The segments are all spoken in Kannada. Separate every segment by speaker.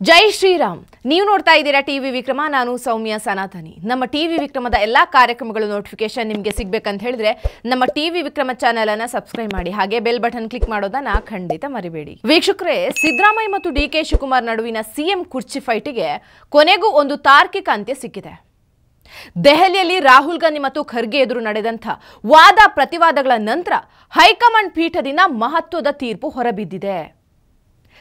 Speaker 1: ಜೈ ಶ್ರೀರಾಮ್. ನೀವು ನೋಡ್ತಾ ಇದ್ದೀರಾ ಟಿವಿ ವಿಕ್ರಮ. ನಾನು ಸೌಮ್ಯ ಸನಾತನಿ. ನಮ್ಮ ಟಿವಿ ವಿಕ್ರಮದ ಎಲ್ಲಾ ಕಾರ್ಯಕ್ರಮಗಳ ನೋಟಿಫಿಕೇಶನ್ ನಿಮಗೆ ಸಿಗಬೇಕಂತ ಹೇಳಿದ್ರೆ ನಮ್ಮ ಟಿವಿ ವಿಕ್ರಮ ಚಾನೆಲ್ ಅನ್ನು ಸಬ್ಸ್ಕ್ರೈಬ್ ಮಾಡಿ, ಹಾಗೆ ಬೆಲ್ ಬಟನ್ ಕ್ಲಿಕ್ ಮಾಡೋದನ್ನ ಖಂಡಿತ ಮರಿಬೇಡಿ. ವೀಕ್ಷಕರೇ, ಸಿದ್ದರಾಮಯ್ಯ ಮತ್ತು ಡಿಕೆ ಶಿವಕುಮಾರ್ ನಡುವಿನ ಸಿಎಂ ಕುರ್ಚಿ ಫೈಟಿಗೆ ಕೊನೆಗೂ ಒಂದು ತಾರ್ಕಿಕ ಅಂತ್ಯ ಸಿಕ್ಕಿದೆ. ದೆಹಲಿಯಲ್ಲಿ ರಾಹುಲ್ ಗಾಂಧಿ ಮತ್ತು ಖರ್ಗೆ ಎದುರು ನಡೆದಂಥ ವಾದ ಪ್ರತಿವಾದಗಳ ನಂತರ ಹೈಕಮಾಂಡ್ ಪೀಠದಿಂದ ಮಹತ್ವದ ತೀರ್ಪು ಹೊರಬಿದ್ದಿದೆ.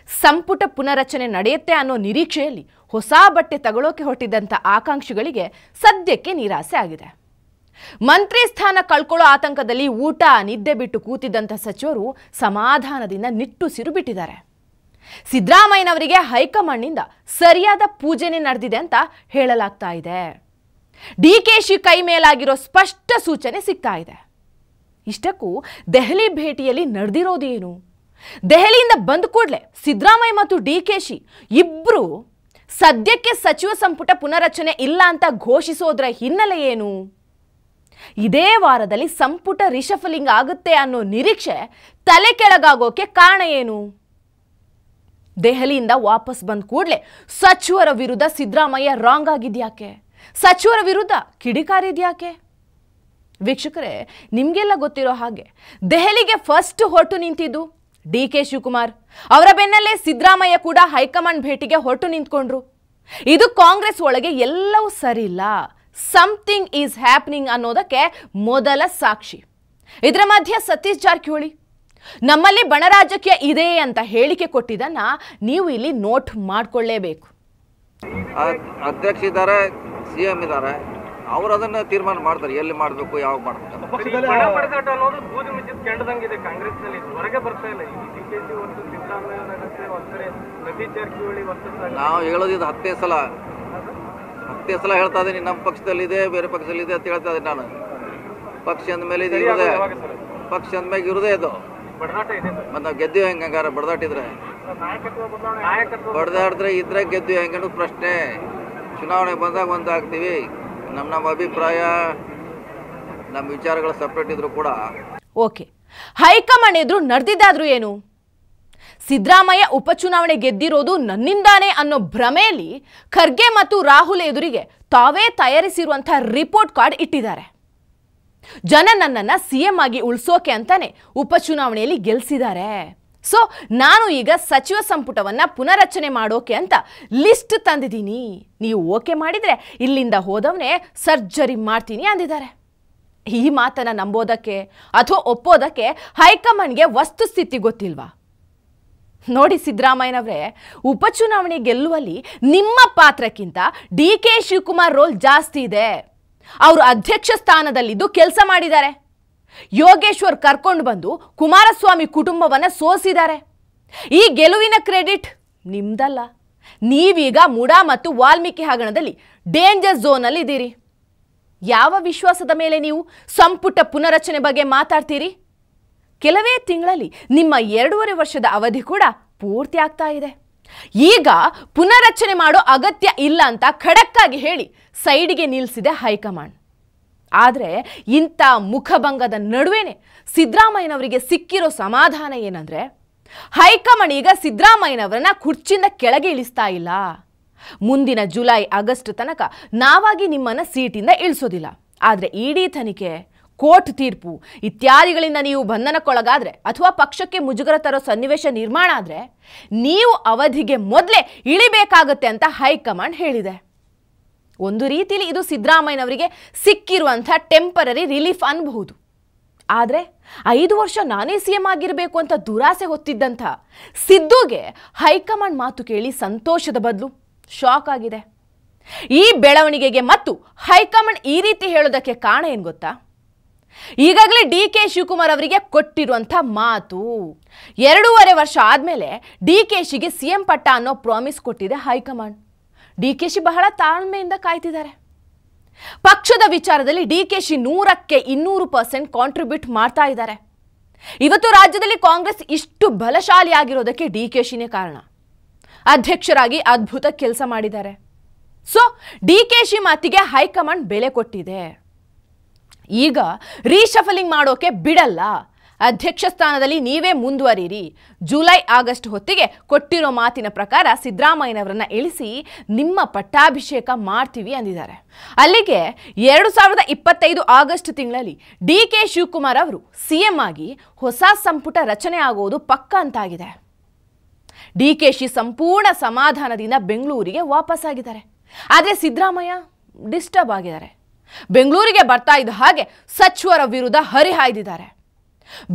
Speaker 1: ಸಂಪುಟ ಪುನರಚನೆ ನಡೆಯುತ್ತೆ ಅನ್ನೋ ನಿರೀಕ್ಷೆಯಲ್ಲಿ ಹೊಸ ಬಟ್ಟೆ ತಗೊಳ್ಳೋಕೆ ಹೊರಟಿದ್ದಂಥ ಆಕಾಂಕ್ಷಿಗಳಿಗೆ ಸದ್ಯಕ್ಕೆ ನಿರಾಸೆ ಆಗಿದೆ. ಮಂತ್ರಿ ಸ್ಥಾನ ಕಳ್ಕೊಳ್ಳೋ ಆತಂಕದಲ್ಲಿ ಊಟ ನಿದ್ದೆ ಬಿಟ್ಟು ಕೂತಿದ್ದಂಥ ಸಚಿವರು ಸಮಾಧಾನದಿಂದ ನಿಟ್ಟುಸಿರು ಬಿಟ್ಟಿದ್ದಾರೆ. ಸಿದ್ದರಾಮಯ್ಯನವರಿಗೆ ಹೈಕಮಾಂಡ್ನಿಂದ ಸರಿಯಾದ ಪೂಜೆನೇ ನಡೆದಿದೆ ಅಂತ ಹೇಳಲಾಗ್ತಾ ಇದೆ. ಡಿಕೆಶಿ ಕೈ ಮೇಲಾಗಿರೋ ಸ್ಪಷ್ಟ ಸೂಚನೆ ಸಿಗ್ತಾ ಇದೆ. ಇಷ್ಟಕ್ಕೂ ದೆಹಲಿ ಭೇಟಿಯಲ್ಲಿ ನಡೆದಿರೋದೇನು? ದೆಹಲಿಯಿಂದ ಬಂದ ಕೂಡಲೇ ಸಿದ್ದರಾಮಯ್ಯ ಮತ್ತು ಡಿಕೆಶಿ ಇಬ್ರು ಸದ್ಯಕ್ಕೆ ಸಚಿವ ಸಂಪುಟ ಪುನರಚನೆ ಇಲ್ಲ ಅಂತ ಘೋಷಿಸೋದ್ರ ಹಿನ್ನೆಲೆ ಏನು? ಇದೇ ವಾರದಲ್ಲಿ ಸಂಪುಟ ರಿಶಫಲಿಂಗ್ ಆಗುತ್ತೆ ಅನ್ನೋ ನಿರೀಕ್ಷೆ ತಲೆ ಕೆಳಗಾಗೋಕೆ ಕಾರಣ ಏನು? ದೆಹಲಿಯಿಂದ ವಾಪಸ್ ಬಂದ ಕೂಡಲೇ ಸಚಿವರ ವಿರುದ್ಧ ಸಿದ್ದರಾಮಯ್ಯ ರಾಂಗ್ ಆಗಿದ್ಯಾಕೆ? ಸಚಿವರ ವಿರುದ್ಧ ಕಿಡಿಕಾರಿದ್ಯಾಕೆ? ವೀಕ್ಷಕರೇ, ನಿಮಗೆಲ್ಲ ಗೊತ್ತಿರೋ ಹಾಗೆ ದೆಹಲಿಗೆ ಫಸ್ಟ್ ಹೊರಟು ನಿಂತಿದ್ದು ಡಿಕೆ ಶಿವಕುಮಾರ್. ಅವರ ಬೆನ್ನಲ್ಲೇ ಸಿದ್ದರಾಮಯ್ಯ ಕೂಡ ಹೈಕಮಾಂಡ್ ಭೇಟಿಗೆ ಹೊರಟು ನಿಂತ್ಕೊಂಡ್ರು. ಇದು ಕಾಂಗ್ರೆಸ್ ಒಳಗೆ ಎಲ್ಲವೂ ಸರಿ ಇಲ್ಲ, ಸಮಥಿಂಗ್ ಈಸ್ ಹ್ಯಾಪನಿಂಗ್ ಅನ್ನೋದಕ್ಕೆ ಮೊದಲ ಸಾಕ್ಷಿ. ಇದರ ಮಧ್ಯೆ ಸತೀಶ್ ಜಾರಕಿಹೊಳಿ ನಮ್ಮಲ್ಲಿ ಬಣರಾಜಕೀಯ ಇದೆ ಅಂತ ಹೇಳಿಕೆ ಕೊಟ್ಟಿದ್ದನ್ನ ನೀವು ಇಲ್ಲಿ ನೋಟ್ ಮಾಡ್ಕೊಳ್ಳೇಬೇಕು.
Speaker 2: ಅಧ್ಯಕ್ಷ ಇದ್ದಾರೆ, ಸಿಎಂ ಇದ್ದಾರೆ, ಅವರು ಅದನ್ನ ತೀರ್ಮಾನ ಮಾಡ್ತಾರೆ, ಎಲ್ಲಿ ಮಾಡಬೇಕು, ಯಾವಾಗ ಮಾಡಬೇಕು. ನಾವು ಹೇಳೋದಿದ್ದು ಹತ್ತೇ ಸಲ ಹೇಳ್ತಾ ಇದ್ದೀನಿ. ನಮ್ಮ ಪಕ್ಷದಲ್ಲಿದೆ, ಬೇರೆ ಪಕ್ಷದಲ್ಲಿದೆ ಅಂತ ಹೇಳ್ತಾ ಇದ್ದೀನಿ. ನಾನು ಪಕ್ಷ ಅಂದಮೇಲೆ ಇದು ಇರೋದೇ, ಪಕ್ಷ ಅಂದ್ಮೇಲೆ ಇರೋದೇ ಇದು. ಮತ್ತು ನಾವು ಗೆದ್ದು ಹೆಂಗಾರ ಬಡದಾಟಿದ್ರೆ, ಬಡದಾಡಿದ್ರೆ ಇದ್ರೆ ಗೆದ್ದು ಹೆಂಗನ್ನೋದು ಪ್ರಶ್ನೆ. ಚುನಾವಣೆ ಬಂದಾಗ ಒಂದಾಗ್ತೀವಿ. ನಮ್ಮ ಅಭಿಪ್ರಾಯ, ನಮ್ಮ ವಿಚಾರಗಳು ಸಪ್ರೇಟ್ ಇದ್ರು ಕೂಡ
Speaker 1: ಓಕೆ. ಹೈಕಮಾಂಡ್ ಎದುರು ನಡೆದಿದ್ದಾದ್ರೂ ಏನು? ಸಿದ್ದರಾಮಯ್ಯ ಉಪಚುನಾವಣೆ ಗೆದ್ದಿರೋದು ನನ್ನಿಂದಾನೇ ಅನ್ನೋ ಭ್ರಮೆಯಲ್ಲಿ ಖರ್ಗೆ ಮತ್ತು ರಾಹುಲ್ ಎದುರಿಗೆ ತಾವೇ ತಯಾರಿಸಿರುವಂತಹ ರಿಪೋರ್ಟ್ ಕಾರ್ಡ್ ಇಟ್ಟಿದ್ದಾರೆ. ಜನ ನನ್ನನ್ನ ಸಿಎಂ ಆಗಿ ಉಳಿಸೋಕೆ ಅಂತಾನೆ ಉಪಚುನಾವಣೆಯಲ್ಲಿ ಗೆಲ್ಸಿದ್ದಾರೆ. ಸೊ ನಾನು ಈಗ ಸಚಿವ ಸಂಪುಟವನ್ನ ಪುನರಚನೆ ಮಾಡೋಕೆ ಅಂತ ಲಿಸ್ಟ್ ತಂದಿದ್ದೀನಿ, ನೀವು ಓಕೆ ಮಾಡಿದ್ರೆ ಇಲ್ಲಿಂದ ಹೋದವನೇ ಸರ್ಜರಿ ಮಾಡ್ತೀನಿ ಅಂದಿದ್ದಾರೆ. ಈ ಮಾತನ್ನ ನಂಬೋದಕ್ಕೆ ಅಥವಾ ಒಪ್ಪೋದಕ್ಕೆ ಹೈಕಮಾಂಡ್ಗೆ ವಸ್ತುಸ್ಥಿತಿ ಗೊತ್ತಿಲ್ವಾ? ನೋಡಿ ಸಿದ್ದರಾಮಯ್ಯನವರೇ, ಉಪಚುನಾವಣೆ ಗೆಲ್ಲುವಲ್ಲಿ ನಿಮ್ಮ ಪಾತ್ರಕ್ಕಿಂತ ಡಿಕೆ ಶಿವಕುಮಾರ್ ರೋಲ್ ಜಾಸ್ತಿ ಇದೆ. ಅವರು ಅಧ್ಯಕ್ಷ ಸ್ಥಾನದಲ್ಲಿದ್ದು ಕೆಲಸ ಮಾಡಿದ್ದಾರೆ. ಯೋಗೇಶ್ವರ್ ಕರ್ಕೊಂಡು ಬಂದು ಕುಮಾರಸ್ವಾಮಿ ಕುಟುಂಬವನ್ನ ಸೋಸಿದ್ದಾರೆ. ಈ ಗೆಲುವಿನ ಕ್ರೆಡಿಟ್ ನಿಮ್ದಲ್ಲ. ನೀವೀಗ ಮುಡಾ ಮತ್ತು ವಾಲ್ಮೀಕಿ ಹಗರಣದಲ್ಲಿ ಡೇಂಜರ್ ಝೋನ್ ಅಲ್ಲಿ ಇದ್ದೀರಿ. ಯಾವ ವಿಶ್ವಾಸದ ಮೇಲೆ ನೀವು ಸಂಪುಟ ಪುನರಚನೆ ಬಗ್ಗೆ ಮಾತಾಡ್ತೀರಿ? ಕೆಲವೇ ತಿಂಗಳಲ್ಲಿ ನಿಮ್ಮ 2.5 ವರ್ಷದ ಅವಧಿ ಕೂಡ ಪೂರ್ತಿ ಆಗ್ತಾ ಇದೆ. ಈಗ ಪುನರಚನೆ ಮಾಡೋ ಅಗತ್ಯ ಇಲ್ಲ ಅಂತ ಖಡಕ್ಕಾಗಿ ಹೇಳಿ ಸೈಡಿಗೆ ನಿಲ್ಲಿಸಿದೆ ಹೈಕಮಾಂಡ್. ಆದರೆ ಇಂಥ ಮುಖಭಂಗದ ನಡುವೆನೆ ಸಿದ್ದರಾಮಯ್ಯನವರಿಗೆ ಸಿಕ್ಕಿರೋ ಸಮಾಧಾನ ಏನಂದ್ರೆ, ಹೈಕಮಾಂಡ್ ಈಗ ಸಿದ್ದರಾಮಯ್ಯನವರನ್ನ ಕುರ್ಚಿಯಿಂದ ಕೆಳಗೆ ಇಳಿಸ್ತಾ ಇಲ್ಲ. ಮುಂದಿನ ಜುಲೈ ಆಗಸ್ಟ್ ತನಕ ನಾವಾಗಿ ನಿಮ್ಮನ್ನ ಸೀಟಿಂದ ಇಳಿಸೋದಿಲ್ಲ. ಆದರೆ ಇಡಿ ತನಿಖೆ, ಕೋರ್ಟ್ ತೀರ್ಪು ಇತ್ಯಾದಿಗಳಿಂದ ನೀವು ಬಂಧನಕ್ಕೊಳಗಾದ್ರೆ ಅಥವಾ ಪಕ್ಷಕ್ಕೆ ಮುಜುಗರ ತರೋ ಸನ್ನಿವೇಶ ನಿರ್ಮಾಣ ಆದ್ರೆ ನೀವು ಅವಧಿಗೆ ಮೊದಲೇ ಇಳಿಬೇಕಾಗತ್ತೆ ಅಂತ ಹೈಕಮಾಂಡ್ ಹೇಳಿದೆ. ಒಂದು ರೀತಿಯಲ್ಲಿ ಇದು ಸಿದ್ದರಾಮಯ್ಯನವರಿಗೆ ಸಿಕ್ಕಿರುವಂಥ ಟೆಂಪರರಿ ರಿಲೀಫ್ ಅನ್ಬಹುದು. ಆದರೆ 5 ವರ್ಷ ನಾನೇ ಸಿಎಂ ಆಗಿರಬೇಕು ಅಂತ ದುರಾಸೆ ಹೊತ್ತಿದ್ದಂಥ ಸಿದ್ದುಗೆ ಹೈಕಮಾಂಡ್ ಮಾತು ಕೇಳಿ ಸಂತೋಷದ ಬದಲು ಶಾಕ್ ಆಗಿದೆ. ಈ ಬೆಳವಣಿಗೆಗೆ ಮತ್ತು ಹೈಕಮಾಂಡ್ ಈ ರೀತಿ ಹೇಳೋದಕ್ಕೆ ಕಾರಣ ಏನು ಗೊತ್ತಾ? ಈಗಾಗಲೇ ಡಿಕೆ ಶಿವಕುಮಾರ್ ಅವರಿಗೆ ಕೊಟ್ಟಿರುವಂಥ ಮಾತು. 2.5 ವರ್ಷ ಆದಮೇಲೆ ಡಿಕೆಶಿಗೆ ಸಿಎಂ ಪಟ್ಟ ಅನ್ನೋ ಪ್ರಾಮಿಸ್ ಕೊಟ್ಟಿದೆ ಹೈಕಮಾಂಡ್. ಡಿಕೆಶಿ ಬಹಳ ತಾಳ್ಮೆಯಿಂದ ಕಾಯ್ತಿದ್ದಾರೆ. ಪಕ್ಷದ ವಿಚಾರದಲ್ಲಿ ಡಿಕೆಶಿ 100ಕ್ಕೆ 200% ಕಾಂಟ್ರಿಬ್ಯೂಟ್ ಮಾಡ್ತಾ ಇದ್ದಾರೆ. ಇವತ್ತು ರಾಜ್ಯದಲ್ಲಿ ಕಾಂಗ್ರೆಸ್ ಇಷ್ಟು ಬಲಶಾಲಿ ಆಗಿರೋದಕ್ಕೆ ಡಿಕೆಶಿನೇ ಕಾರಣ. ಅಧ್ಯಕ್ಷರಾಗಿ ಅದ್ಭುತ ಕೆಲಸ ಮಾಡಿದ್ದಾರೆ. ಸೊ ಡಿಕೆಶಿ ಮಾತಿಗೆ ಹೈಕಮಾಂಡ್ ಬೆಲೆ ಕೊಟ್ಟಿದೆ. ಈಗ ರೀಶಫಲಿಂಗ್ ಮಾಡೋಕೆ ಬಿಡಲ್ಲ. ಅಧ್ಯಕ್ಷ ಸ್ಥಾನದಲ್ಲಿ ನೀವೇ ಮುಂದುವರಿಯಿರಿ. ಜುಲೈ ಆಗಸ್ಟ್ ಹೊತ್ತಿಗೆ ಕೊಟ್ಟಿರೋ ಮಾತಿನ ಪ್ರಕಾರ ಸಿದ್ದರಾಮಯ್ಯನವರನ್ನ ಇಳಿಸಿ ನಿಮ್ಮ ಪಟ್ಟಾಭಿಷೇಕ ಮಾಡ್ತೀವಿ ಅಂದಿದ್ದಾರೆ. ಅಲ್ಲಿಗೆ 2025 ಆಗಸ್ಟ್ ತಿಂಗಳಲ್ಲಿ ಡಿ.ಕೆ. ಶಿವಕುಮಾರ್ ಅವರು ಸಿಎಂ ಆಗಿ ಹೊಸ ಸಂಪುಟ ರಚನೆ ಆಗುವುದು ಪಕ್ಕ ಅಂತಾಗಿದೆ. ಡಿ.ಕೆ.ಶಿ ಸಂಪೂರ್ಣ ಸಮಾಧಾನದಿಂದ ಬೆಂಗಳೂರಿಗೆ ವಾಪಸ್ಸಾಗಿದ್ದಾರೆ. ಆದರೆ ಸಿದ್ದರಾಮಯ್ಯ ಡಿಸ್ಟರ್ಬ್ ಆಗಿದ್ದಾರೆ. ಬೆಂಗಳೂರಿಗೆ ಬರ್ತಾ ಇದ್ದ ಹಾಗೆ ಸಚಿವರ ವಿರುದ್ಧ ಹರಿಹಾಯ್ದಿದ್ದಾರೆ.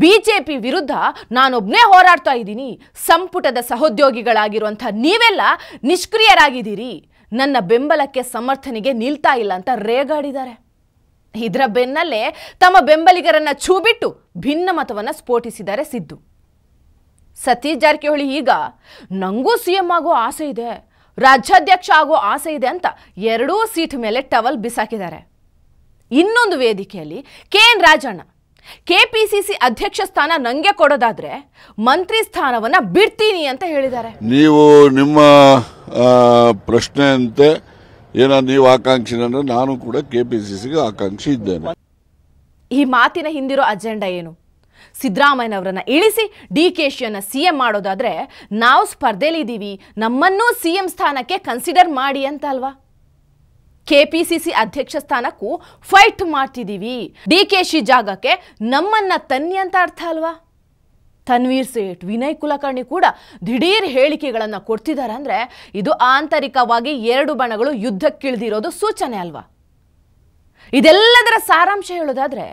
Speaker 1: ಬಿಜೆಪಿ ವಿರುದ್ಧ ನಾನೊಬ್ಬನೇ ಹೋರಾಡ್ತಾ ಇದ್ದೀನಿ, ಸಂಪುಟದ ಸಹೋದ್ಯೋಗಿಗಳಾಗಿರುವಂಥ ನೀವೆಲ್ಲ ನಿಷ್ಕ್ರಿಯರಾಗಿದ್ದೀರಿ, ನನ್ನ ಬೆಂಬಲಕ್ಕೆ ಸಮರ್ಥನೆಗೆ ನಿಲ್ತಾ ಇಲ್ಲ ಅಂತ ರೇಗಾಡಿದ್ದಾರೆ. ಇದರ ಬೆನ್ನಲ್ಲೇ ತಮ್ಮ ಬೆಂಬಲಿಗರನ್ನ ಛೂಬಿಟ್ಟು ಭಿನ್ನಮತವನ್ನು ಸ್ಫೋಟಿಸಿದ್ದಾರೆ ಸಿದ್ದು. ಸತೀಶ್ ಜಾರಕಿಹೊಳಿ ಈಗ ನಂಗೂ ಸಿಎಂ ಆಗೋ ಆಸೆ ಇದೆ, ರಾಜ್ಯಾಧ್ಯಕ್ಷ ಆಗೋ ಆಸೆ ಇದೆ ಅಂತ 2 ಸೀಟ್ ಮೇಲೆ ಟವಲ್ ಬಿಸಾಕಿದ್ದಾರೆ. ಇನ್ನೊಂದು ವೇದಿಕೆಯಲ್ಲಿ ಕೆ.ಎನ್. ರಾಜಣ್ಣ ಕೆಪಿಸಿಸಿ ಅಧ್ಯಕ್ಷ ಸ್ಥಾನ ನಂಗೆ ಕೊಡೋದಾದ್ರೆ ಮಂತ್ರಿ ಸ್ಥಾನವನ್ನ ಬಿಡ್ತೀನಿ ಅಂತ ಹೇಳಿದ್ದಾರೆ.
Speaker 3: ನೀವು ನಿಮ್ಮ ಪ್ರಶ್ನೆಯಂತೆ ನೀವು ಆಕಾಂಕ್ಷಿ ಅಂದ್ರೆ ನಾನು ಕೂಡ ಕೆಪಿಸಿಸಿಗೆ ಆಕಾಂಕ್ಷಿ ಇದ್ದೇನೆ.
Speaker 1: ಈ ಮಾತಿನ ಹಿಂದಿರೋ ಅಜೆಂಡಾ ಏನು? ಸಿದ್ದರಾಮಯ್ಯನವರನ್ನ ಇಳಿಸಿ ಡಿ.ಕೆ.ಶಿಯನ್ನ ಸಿಎಂ ಮಾಡೋದಾದ್ರೆ ನಾವು ಸ್ಪರ್ಧೆಲಿದ್ದೀವಿ, ನಮ್ಮನ್ನೂ ಸಿಎಂ ಸ್ಥಾನಕ್ಕೆ ಕನ್ಸಿಡರ್ ಮಾಡಿ ಅಂತ ಅಲ್ವಾ? ಕೆಪಿಸಿಸಿ ಅಧ್ಯಕ್ಷ ಸ್ಥಾನಕ್ಕೂ ಫೈಟ್ ಮಾಡ್ತಿದ್ದೀವಿ, ಡಿ.ಕೆ.ಶಿ ಜಾಗಕ್ಕೆ ನಮ್ಮನ್ನ ತನ್ನಿ ಅಂತ ಅರ್ಥ ಅಲ್ವಾ? ತನ್ವೀರ್ ಸೇಠ್, ವಿನಯ್ ಕುಲಕರ್ಣಿ ಕೂಡ ದಿಢೀರ್ ಹೇಳಿಕೆಗಳನ್ನು ಕೊಡ್ತಿದ್ದಾರೆ ಅಂದ್ರೆ ಇದು ಆಂತರಿಕವಾಗಿ 2 ಬಣಗಳು ಯುದ್ಧಕ್ಕಿಳಿದಿರೋದು ಸೂಚನೆ ಅಲ್ವಾ? ಇದೆಲ್ಲದರ ಸಾರಾಂಶ ಹೇಳೋದಾದ್ರೆ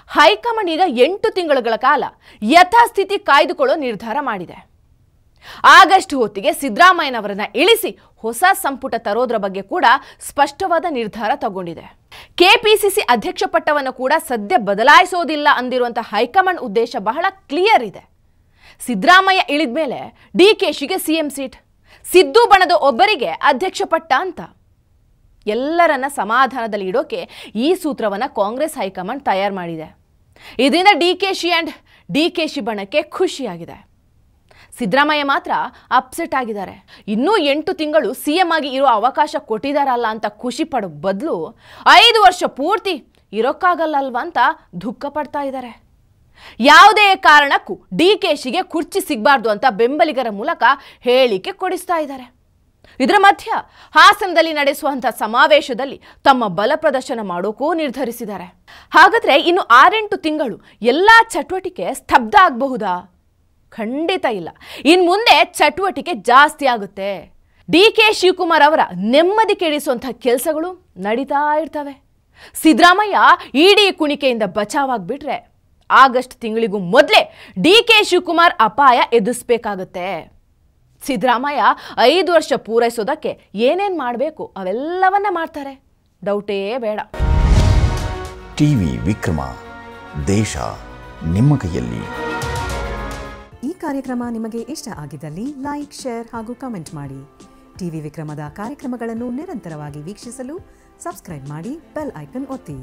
Speaker 1: ಹೈಕಮಾಂಡ್ ಈಗ 8 ತಿಂಗಳುಗಳ ಕಾಲ ಯಥಾಸ್ಥಿತಿ ಕಾಯ್ದುಕೊಳ್ಳೋ ನಿರ್ಧಾರ ಮಾಡಿದೆ. ಆಗಸ್ಟ್ ಹೊತ್ತಿಗೆ ಸಿದ್ದರಾಮಯ್ಯನವರನ್ನ ಇಳಿಸಿ ಹೊಸ ಸಂಪುಟ ತರೋದ್ರ ಬಗ್ಗೆ ಕೂಡ ಸ್ಪಷ್ಟವಾದ ನಿರ್ಧಾರ ತಗೊಂಡಿದೆ. ಕೆಪಿಸಿಸಿ ಅಧ್ಯಕ್ಷ ಪಟ್ಟವನ್ನು ಕೂಡ ಸದ್ಯ ಬದಲಾಯಿಸೋದಿಲ್ಲ ಅಂದಿರುವಂತಹ ಹೈಕಮಾಂಡ್ ಉದ್ದೇಶ ಬಹಳ ಕ್ಲಿಯರ್ ಇದೆ. ಸಿದ್ದರಾಮಯ್ಯ ಇಳಿದ ಮೇಲೆ ಡಿ.ಕೆ.ಶಿಗೆ ಸಿಎಂ ಸೀಟ್, ಸಿದ್ದು ಬಣದ ಒಬ್ಬರಿಗೆ ಅಧ್ಯಕ್ಷ ಪಟ್ಟ ಅಂತ. ಎಲ್ಲರನ್ನ ಸಮಾಧಾನದಲ್ಲಿ ಇಡೋಕೆ ಈ ಸೂತ್ರವನ್ನ ಕಾಂಗ್ರೆಸ್ ಹೈಕಮಾಂಡ್ ತಯಾರು ಮಾಡಿದೆ. ಇದರಿಂದ ಡಿ.ಕೆ.ಶಿ ಬಣಕ್ಕೆ ಖುಷಿಯಾಗಿದೆ. ಸಿದ್ದರಾಮಯ್ಯ ಮಾತ್ರ ಅಪ್ಸೆಟ್ ಆಗಿದ್ದಾರೆ. ಇನ್ನೂ 8 ತಿಂಗಳು ಸಿಎಂ ಆಗಿ ಇರೋ ಅವಕಾಶ ಕೊಟ್ಟಿದಾರಲ್ಲ ಅಂತ ಖುಷಿ ಪಡೋ ಬದಲು 5 ವರ್ಷ ಪೂರ್ತಿ ಇರೋಕ್ಕಾಗಲ್ಲ ಅಲ್ವಾ ಅಂತ ದುಃಖ ಪಡ್ತಾ ಇದ್ದಾರೆ. ಯಾವುದೇ ಕಾರಣಕ್ಕೂ ಡಿ.ಕೆ.ಶಿಗೆ ಕುರ್ಚಿ ಸಿಗಬಾರ್ದು ಅಂತ ಬೆಂಬಲಿಗರ ಮೂಲಕ ಹೇಳಿಕೆ ಕೊಡಿಸ್ತಾ ಇದ್ದಾರೆ. ಇದರ ಮಧ್ಯ ಹಾಸನದಲ್ಲಿ ನಡೆಸುವಂತಹ ಸಮಾವೇಶದಲ್ಲಿ ತಮ್ಮ ಬಲ ಪ್ರದರ್ಶನ ಮಾಡೋಕೂ ನಿರ್ಧರಿಸಿದ್ದಾರೆ. ಹಾಗಾದ್ರೆ ಇನ್ನು 6-8 ತಿಂಗಳು ಎಲ್ಲಾ ಚಟುವಟಿಕೆ ಸ್ತಬ್ಧ ಆಗಬಹುದಾ? ಖಂಡಿತ ಇಲ್ಲ. ಇನ್ ಮುಂದೆ ಚಟುವಟಿಕೆ ಜಾಸ್ತಿ ಆಗುತ್ತೆ. ಡಿ.ಕೆ. ಶಿವಕುಮಾರ್ ಅವರ ನೆಮ್ಮದಿ ಕೆಡಿಸುವಂತಹ ಕೆಲಸಗಳು ನಡೀತಾ ಇರ್ತವೆ. ಸಿದ್ದರಾಮಯ್ಯ ಇಡಿ ಕುಣಿಕೆಯಿಂದ ಬಚಾವಾಗ್ಬಿಟ್ರೆ ಆಗಸ್ಟ್ ತಿಂಗಳಿಗೂ ಮೊದಲೇ ಡಿ.ಕೆ. ಶಿವಕುಮಾರ್ ಅಪಾಯ ಎದುರಿಸಬೇಕಾಗುತ್ತೆ. ಸಿದ್ದರಾಮಯ್ಯ 5 ವರ್ಷ ಪೂರೈಸೋದಕ್ಕೆ ಏನೇನ್ ಮಾಡಬೇಕು ಅವೆಲ್ಲವನ್ನ ಮಾಡ್ತಾರೆ, ಡೌಟೇ ಬೇಡ.
Speaker 4: ಟಿವಿ ವಿಕ್ರಮ, ದೇಶ ನಿಮ್ಮ ಕೈಯಲ್ಲಿ.
Speaker 5: ಈ ಕಾರ್ಯಕ್ರಮ ನಿಮಗೆ ಇಷ್ಟ ಆಗಿದ್ದಲ್ಲಿ ಲೈಕ್, ಶೇರ್ ಹಾಗೂ ಕಮೆಂಟ್ ಮಾಡಿ. ಟಿವಿ ವಿಕ್ರಮದ ಕಾರ್ಯಕ್ರಮಗಳನ್ನು ನಿರಂತರವಾಗಿ ವೀಕ್ಷಿಸಲು ಸಬ್ಸ್ಕ್ರೈಬ್ ಮಾಡಿ, ಬೆಲ್ ಐಕನ್ ಒತ್ತಿ.